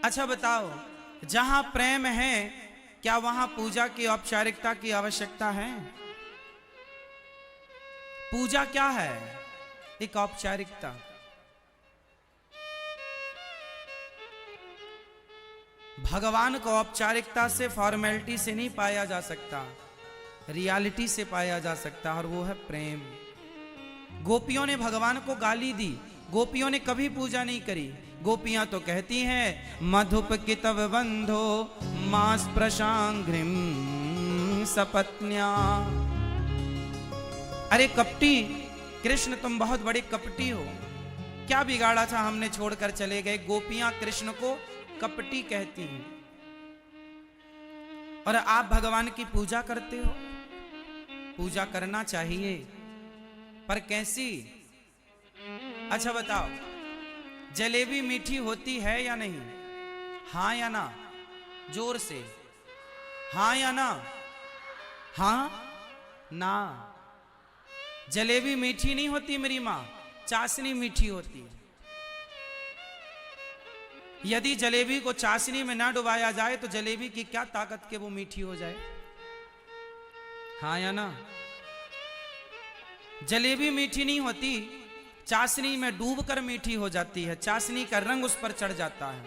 अच्छा बताओ, जहां प्रेम है क्या वहां पूजा की औपचारिकता की आवश्यकता है? पूजा क्या है? एक औपचारिकता। भगवान को औपचारिकता से, फॉर्मेलिटी से नहीं पाया जा सकता, रियलिटी से पाया जा सकता, और वो है प्रेम। गोपियों ने भगवान को गाली दी, गोपियों ने कभी पूजा नहीं करी। गोपियां तो कहती हैं मधुप कितव बंधो मास प्रशांघ्रिम सपत्न्या। अरे कपटी कृष्ण, तुम बहुत बड़े कपटी हो, क्या बिगाड़ा था हमने छोड़कर चले गए। गोपियां कृष्ण को कपटी कहती हैं, और आप भगवान की पूजा करते हो। पूजा करना चाहिए, पर कैसी? अच्छा बताओ, जलेबी मीठी होती है या नहीं? हाँ या ना? जोर से हाँ या ना? हाँ ना? जलेबी मीठी नहीं होती मेरी माँ, चाशनी मीठी होती है। यदि जलेबी को चाशनी में ना डुबाया जाए तो जलेबी की क्या ताकत के वो मीठी हो जाए? हाँ या ना? जलेबी मीठी नहीं होती, चाशनी में डूबकर मीठी हो जाती है। चाशनी का रंग उस पर चढ़ जाता है,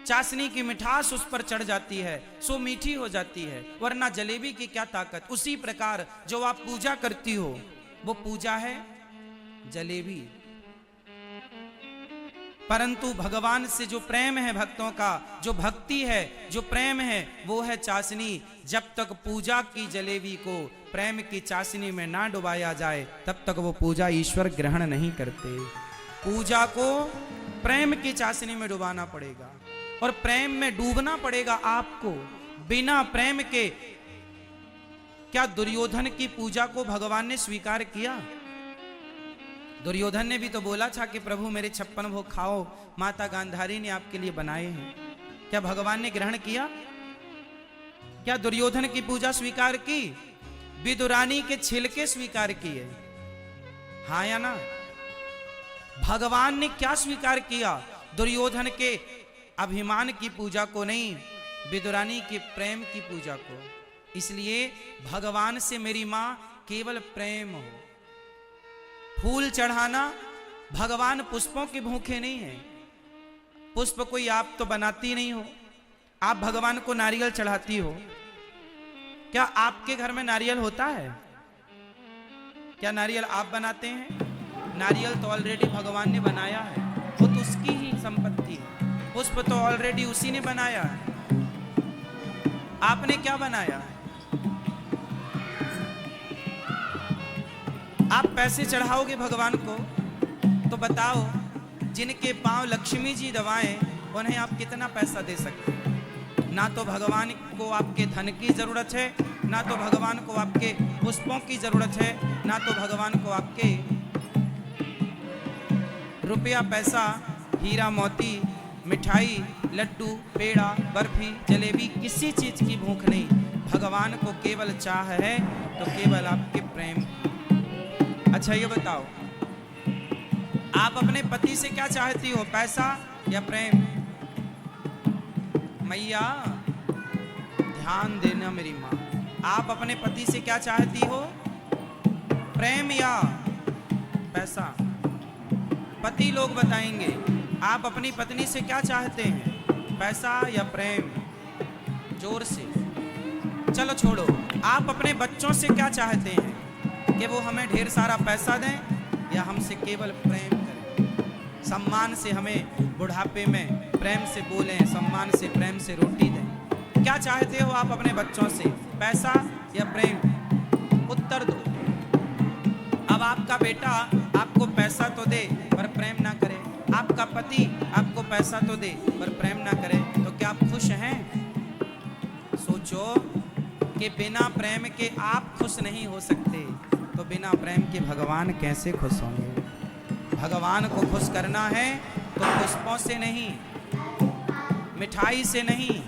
चाशनी की मिठास उस पर चढ़ जाती है, सो मीठी हो जाती है, वरना जलेबी की क्या ताकत। उसी प्रकार जो आप पूजा करती हो वो पूजा है जलेबी, परंतु भगवान से जो प्रेम है, भक्तों का जो भक्ति है, जो प्रेम है, वो है चाशनी। जब तक पूजा की जलेबी को प्रेम की चाशनी में ना डुबाया जाए तब तक वो पूजा ईश्वर ग्रहण नहीं करते। पूजा को प्रेम की चाशनी में डुबाना पड़ेगा, और प्रेम में डूबना पड़ेगा आपको। बिना प्रेम के क्या दुर्योधन की पूजा को भगवान ने स्वीकार किया? दुर्योधन ने भी तो बोला था कि प्रभु मेरे 56 भोग खाओ, माता गांधारी ने आपके लिए बनाए हैं। क्या भगवान ने ग्रहण किया? क्या दुर्योधन की पूजा स्वीकार की? विदुरानी के छिलके स्वीकार किए, हाँ या ना? भगवान ने क्या स्वीकार किया? दुर्योधन के अभिमान की पूजा को नहीं, विदुरानी के प्रेम की पूजा को। इसलिए भगवान से मेरी मां केवल प्रेम हो। फूल चढ़ाना, भगवान पुष्पों के भूखे नहीं है। पुष्प कोई आप तो बनाती नहीं हो, आप भगवान को नारियल चढ़ाती हो। क्या आपके घर में नारियल होता है? क्या नारियल आप बनाते हैं? नारियल तो ऑलरेडी भगवान ने बनाया है, वो तो उसकी ही संपत्ति है। पुष्प तो ऑलरेडी उसी ने बनाया है, आपने क्या बनाया है? आप पैसे चढ़ाओगे भगवान को तो बताओ, जिनके पांव लक्ष्मी जी दबाएं उन्हें आप कितना पैसा दे सकते हैं? ना तो भगवान को आपके धन की जरूरत है, ना तो भगवान को आपके पुष्पों की जरूरत है, ना तो भगवान को आपके रुपया पैसा, हीरा मोती, मिठाई, लड्डू, पेड़ा, बर्फी, जलेबी, किसी चीज की भूख नहीं। भगवान को केवल चाह है तो केवल आपके प्रेम। अच्छा ये बताओ, आप अपने पति से क्या चाहती हो, पैसा या प्रेम? मैया ध्यान देना मेरी माँ, आप अपने पति से क्या चाहती हो, प्रेम या पैसा? पति लोग बताएंगे। आप अपनी पत्नी से क्या चाहते हैं, पैसा या प्रेम? जोर से। चलो छोड़ो, आप अपने बच्चों से क्या चाहते हैं, कि वो हमें ढेर सारा पैसा दें या हमसे केवल प्रेम करें, सम्मान से हमें बुढ़ापे में प्रेम से बोलें, सम्मान से प्रेम से रोटी दें? क्या चाहते हो आप अपने बच्चों से, पैसा या प्रेम? उत्तर दो। अब आपका बेटा आपको पैसा तो दे पर प्रेम ना करे, आपका पति आपको पैसा तो दे पर प्रेम ना करे, तो क्या आप खुश हैं? सोचो कि बिना प्रेम के आप खुश नहीं हो सकते, तो बिना प्रेम के भगवान कैसे खुश होंगे? भगवान को खुश करना है तो पुष्पों से नहीं, मिठाई से नहीं,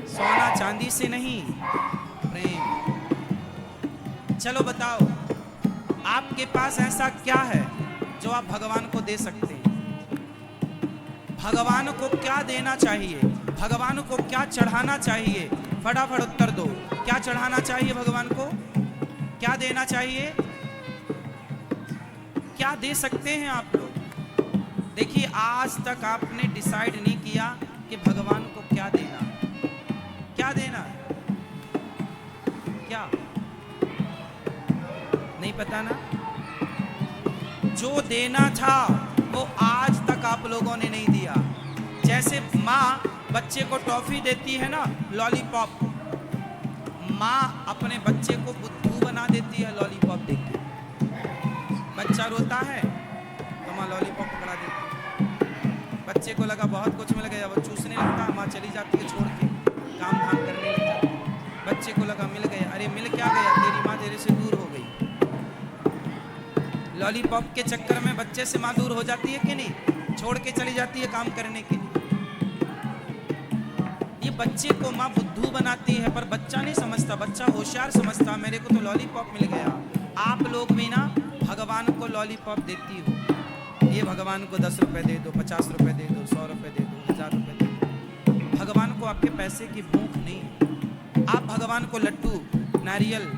सोना चांदी से नहीं, प्रेम। चलो बताओ, आपके पास ऐसा क्या है जो आप भगवान को दे सकते हैं? भगवान को क्या देना चाहिए, भगवान को क्या चढ़ाना चाहिए, फटाफट उत्तर दो। क्या चढ़ाना चाहिए भगवान को, क्या देना चाहिए, क्या दे सकते हैं आप लोग? देखिए, आज तक आपने डिसाइड नहीं किया कि भगवान को क्या देना है, क्या देना है, क्या नहीं पता ना? जो देना था वो आज तक आप लोगों ने नहीं दिया। जैसे माँ बच्चे को टॉफी देती है ना, लॉलीपॉप, माँ अपने बच्चे को बुद्धू बना देती है लॉलीपॉप देती है। बच्चा रोता है तो माँ लॉलीपॉप पकड़ा देती है। बच्चे को लगा बहुत कुछ मिल गया, वो चूसने लगता है, माँ चली जाती है छोड़ के, काम धाम करने लग जाती है। बच्चे को लगा मिल गया, अरे मिल क्या गया, तेरी माँ तेरे से दूर हो गई। लॉलीपॉप के चक्कर में बच्चे से माँ दूर हो जाती है कि नहीं, छोड़ के चली जाती है काम करने के लिए। ये बच्चे को माँ बुद्धू बनाती है, पर बच्चा नहीं समझता, बच्चा होशियार समझता, मेरे को तो लॉलीपॉप मिल गया। आप लोग भी ना भगवान को लॉलीपॉप देती हो, ये भगवान को 10 रुपए दे दो, 50 रुपए दे दो, 100 रुपए दे दो, 1000 रुपए दे दो। भगवान को आपके पैसे की भूख नहीं है। आप भगवान को लड्डू, नारियल,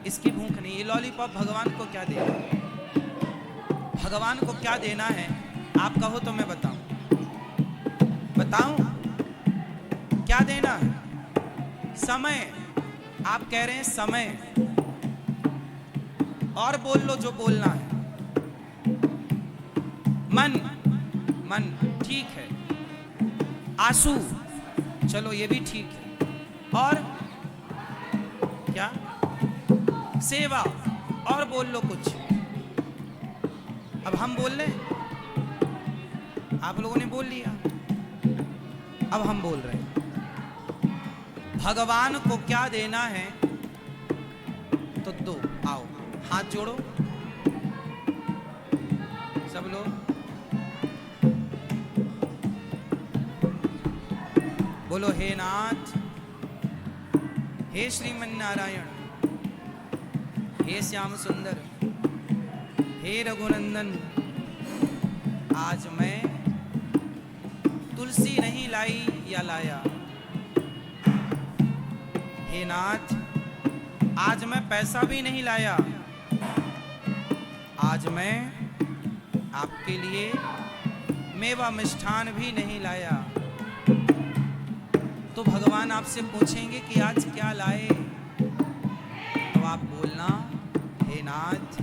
इसकी भूख नहीं। ये लॉलीपॉप भगवान को क्या देना, भगवान को क्या देना है? आप कहो तो मैं बताऊं क्या देना है? समय। आप कह रहे हैं समय, और बोल लो जो बोलना है। मन ठीक है, आंसू, चलो ये भी ठीक है, और क्या? सेवा, और बोल लो कुछ। अब हम बोल रहे हैं, आप लोगों ने बोल लिया, अब हम बोल रहे हैं। भगवान को क्या देना है तो दो। आओ हाथ जोड़ो सब लोग, बोलो हे नाथ, हे श्रीमन नारायण, हे श्याम सुंदर, हे रघुनंदन, आज मैं तुलसी नहीं लाई या लाया। हे नाथ, आज मैं पैसा भी नहीं लाया, आज मैं आपके लिए मेवा मिष्ठान भी नहीं लाया। तो भगवान आपसे पूछेंगे कि आज क्या लाए, तो आप बोलना, हे नाथ,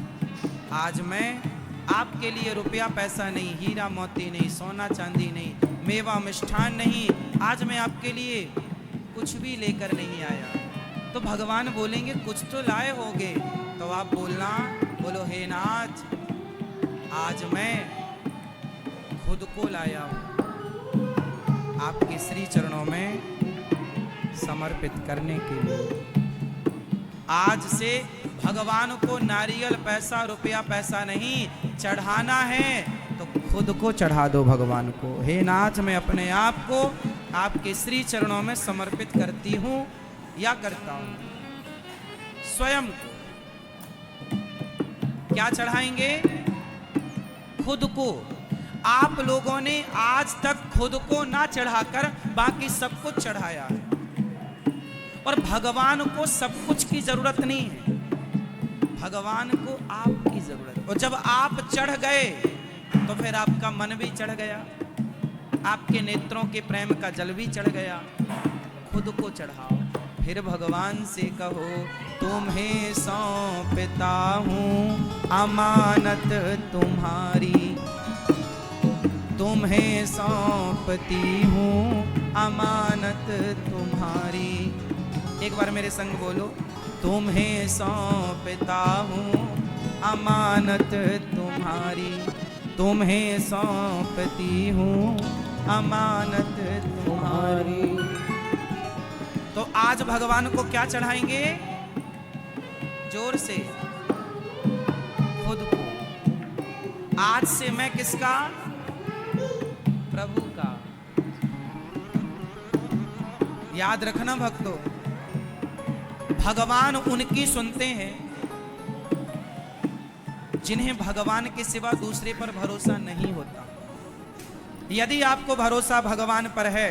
आज मैं आपके लिए रुपया पैसा नहीं, हीरा मोती नहीं, सोना चांदी नहीं, मेवा मिष्ठान नहीं, आज मैं आपके लिए कुछ भी लेकर नहीं आया। तो भगवान बोलेंगे कुछ तो लाए होगे, तो आप बोलना, बोलो हे नाथ, आज मैं खुद को लाया हूँ आपके श्री चरणों में समर्पित करने के लिए। आज से भगवान को नारियल, पैसा, रुपया पैसा नहीं चढ़ाना है, तो खुद को चढ़ा दो भगवान को। हे नाथ, मैं अपने आप को आपके श्री चरणों में समर्पित करती हूँ या करता हूँ। स्वयं को क्या चढ़ाएंगे? खुद को। आप लोगों ने आज तक खुद को ना चढ़ाकर बाकी सब कुछ चढ़ाया है, और भगवान को सब कुछ की जरूरत नहीं है, भगवान को आपकी जरूरत। और जब आप चढ़ गए तो फिर आपका मन भी चढ़ गया, आपके नेत्रों के प्रेम का जल भी चढ़ गया। खुद को चढ़ाओ, फिर भगवान से कहो, तुम्हें सौंपता हूँ अमानत तुम्हारी, तुम्हें सौंपती हूँ अमानत तुम्हारी। एक बार मेरे संग बोलो, तुम्हें सौंपता हूँ अमानत तुम्हारी, तुम्हें सौंपती हूँ अमानत तुम्हारी। तो आज भगवान को क्या चढ़ाएंगे? जोर से, खुद को। आज से मैं किसका? प्रभु का। याद रखना भक्तों, भगवान उनकी सुनते हैं जिन्हें भगवान के सिवा दूसरे पर भरोसा नहीं होता। यदि आपको भरोसा भगवान पर है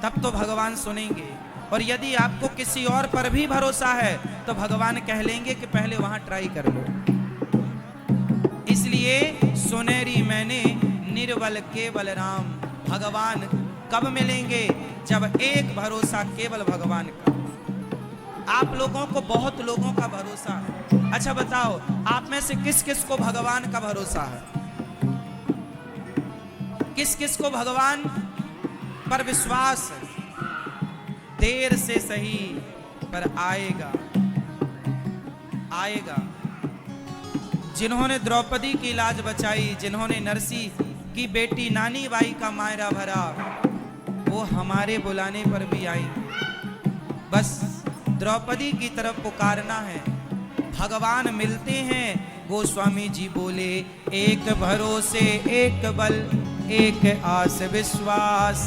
तब तो भगवान सुनेंगे, और यदि आपको किसी और पर भी भरोसा है तो भगवान कह लेंगे कि पहले वहां ट्राई कर लो। इसलिए सुनेरी मैंने निर्बल केवल राम। भगवान कब मिलेंगे? जब एक भरोसा केवल भगवान का। आप लोगों को बहुत लोगों का भरोसा है। अच्छा बताओ, आप में से किस किस को भगवान का भरोसा है? किस किस को भगवान पर विश्वास है? देर से सही पर आएगा, आएगा। जिन्होंने द्रौपदी की लाज बचाई, जिन्होंने नरसी की बेटी नानी बाई का मायरा भरा, वो हमारे बुलाने पर भी आई। बस द्रौपदी की तरफ पुकारना है, भगवान मिलते हैं। गोस्वामी जी बोले, एक भरोसे एक बल, एक आस विश्वास,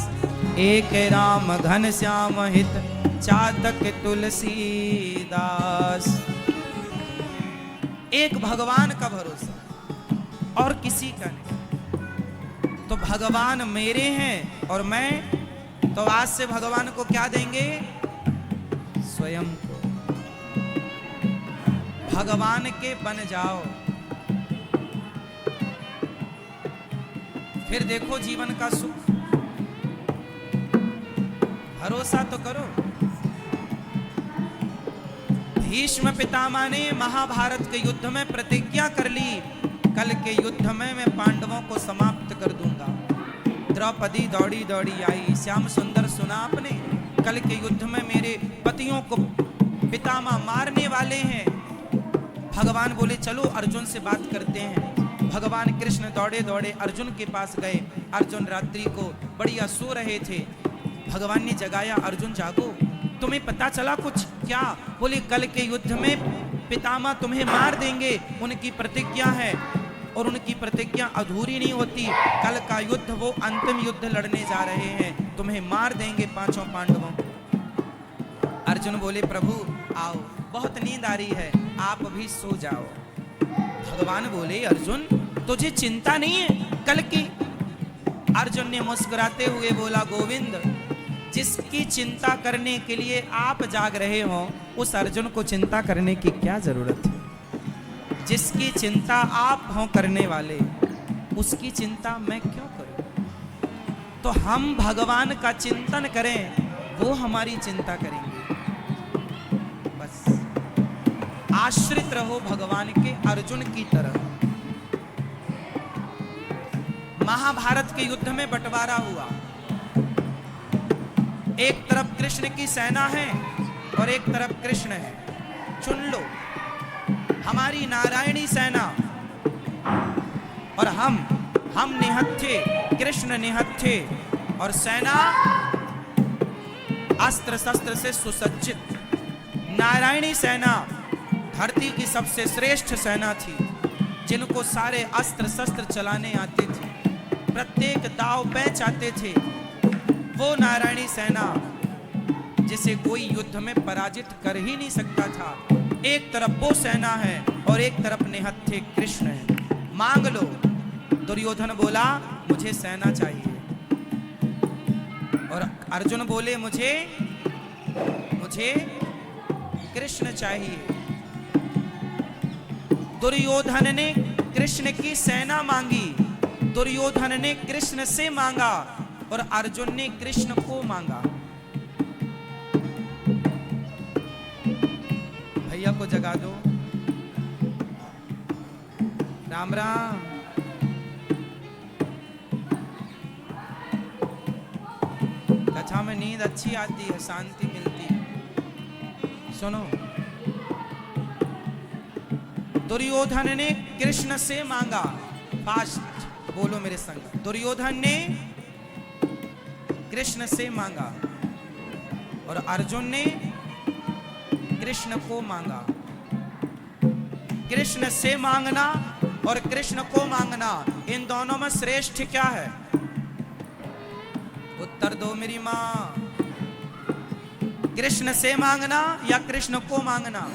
एक राम घन श्याम हित, चातक तुलसीदास। एक भगवान का भरोसा और किसी का नहीं। तो भगवान मेरे हैं और मैं तो आज से भगवान को क्या देंगे? स्वयं को। भगवान के बन जाओ, फिर देखो जीवन का सुख। भरोसा तो करो। भीष्म पितामह ने महाभारत के युद्ध में प्रतिज्ञा कर ली, कल के युद्ध में मैं पांडवों को समाप्त कर दूंगा। द्रौपदी दौड़ी दौड़ी आई, श्याम सुंदर सुना आपने, कल के युद्ध में मेरे पतियों को पितामह मारने वाले हैं। भगवान बोले चलो अर्जुन से बात करते हैं। भगवान कृष्ण दौड़े दौड़े अर्जुन के पास गए। अर्जुन रात्रि को बढ़िया सो रहे थे। भगवान ने जगाया, अर्जुन जागो, तुम्हें पता चला कुछ? क्या? बोले कल के युद्ध में पितामह तुम्हें मार देंगे, उनकी प्रतिज्ञा है और उनकी प्रतिज्ञा अधूरी नहीं होती। कल का युद्ध वो अंतिम युद्ध लड़ने जा रहे हैं, तुम्हें मार देंगे पांचों पांडवों। अर्जुन बोले प्रभु आओ, बहुत नींद आ रही है, आप भी सो जाओ। भगवान बोले अर्जुन तुझे चिंता नहीं है कल की? अर्जुन ने मुस्कुराते हुए बोला गोविंद, जिसकी चिंता करने के लिए आप जाग रहे हो उस अर्जुन को चिंता करने की क्या जरूरत है? जिसकी चिंता आप हो करने वाले, उसकी चिंता मैं क्यों करूं? तो हम भगवान का चिंतन करें, वो हमारी चिंता करेंगे। बस आश्रित रहो भगवान के, अर्जुन की तरह। महाभारत के युद्ध में बंटवारा हुआ। एक तरफ कृष्ण की सेना है और एक तरफ कृष्ण है। चुन लो, हमारी नारायणी सेना और हम निहत्थे, कृष्ण निहत्थे, और सेना अस्त्र शस्त्र से सुसज्जित। नारायणी सेना धरती की सबसे श्रेष्ठ सेना थी, जिनको सारे अस्त्र शस्त्र चलाने आते थे, प्रत्येक दाव पैंच आते थे। वो नारायणी सेना जिसे कोई युद्ध में पराजित कर ही नहीं सकता था। एक तरफ वो सेना है और एक तरफ निहत्थे कृष्ण है। मांग लो। दुर्योधन बोला मुझे सेना चाहिए, और अर्जुन बोले मुझे कृष्ण चाहिए। दुर्योधन ने कृष्ण की सेना मांगी, दुर्योधन ने कृष्ण से मांगा और अर्जुन ने कृष्ण को मांगा। भैया को जगा दो। राम राम। कथा में नींद अच्छी आती है, शांति मिलती है। सुनो, दुर्योधन ने कृष्ण से मांगा। फास्ट बोलो मेरे संग। दुर्योधन ने कृष्ण से मांगा और अर्जुन ने कृष्ण को मांगा। कृष्ण से मांगना और कृष्ण को मांगना, इन दोनों में श्रेष्ठ क्या है? उत्तर दो मेरी मां। कृष्ण से मांगना या कृष्ण को मांगना?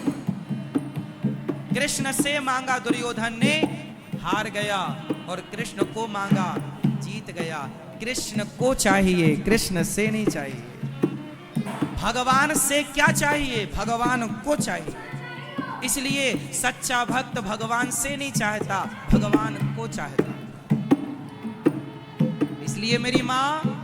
कृष्ण से मांगा दुर्योधन ने, हार गया, और कृष्ण को मांगा, जीत बीत गया। कृष्ण को चाहिए, कृष्ण से नहीं चाहिए। भगवान से क्या चाहिए? भगवान को चाहिए। इसलिए सच्चा भक्त भगवान से नहीं चाहता, भगवान को चाहता। इसलिए मेरी मां,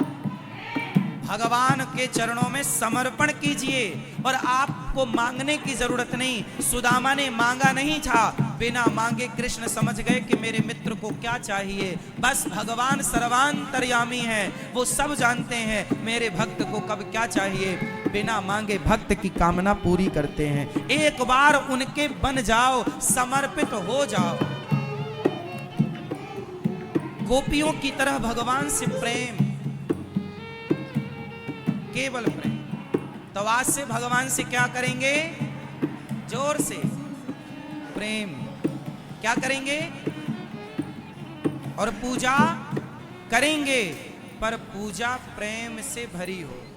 भगवान के चरणों में समर्पण कीजिए और आपको मांगने की जरूरत नहीं। सुदामा ने मांगा नहीं था, बिना मांगे कृष्ण समझ गए कि मेरे मित्र को क्या चाहिए। बस भगवान सर्वांतर्यामी है, वो सब जानते हैं मेरे भक्त को कब क्या चाहिए। बिना मांगे भक्त की कामना पूरी करते हैं। एक बार उनके बन जाओ, समर्पित हो जाओ। गोपियों की तरह भगवान से प्रेम, केवल प्रेम। तो आज से भगवान से क्या करेंगे? जोर से प्रेम। क्या करेंगे? और पूजा करेंगे, पर पूजा प्रेम से भरी हो।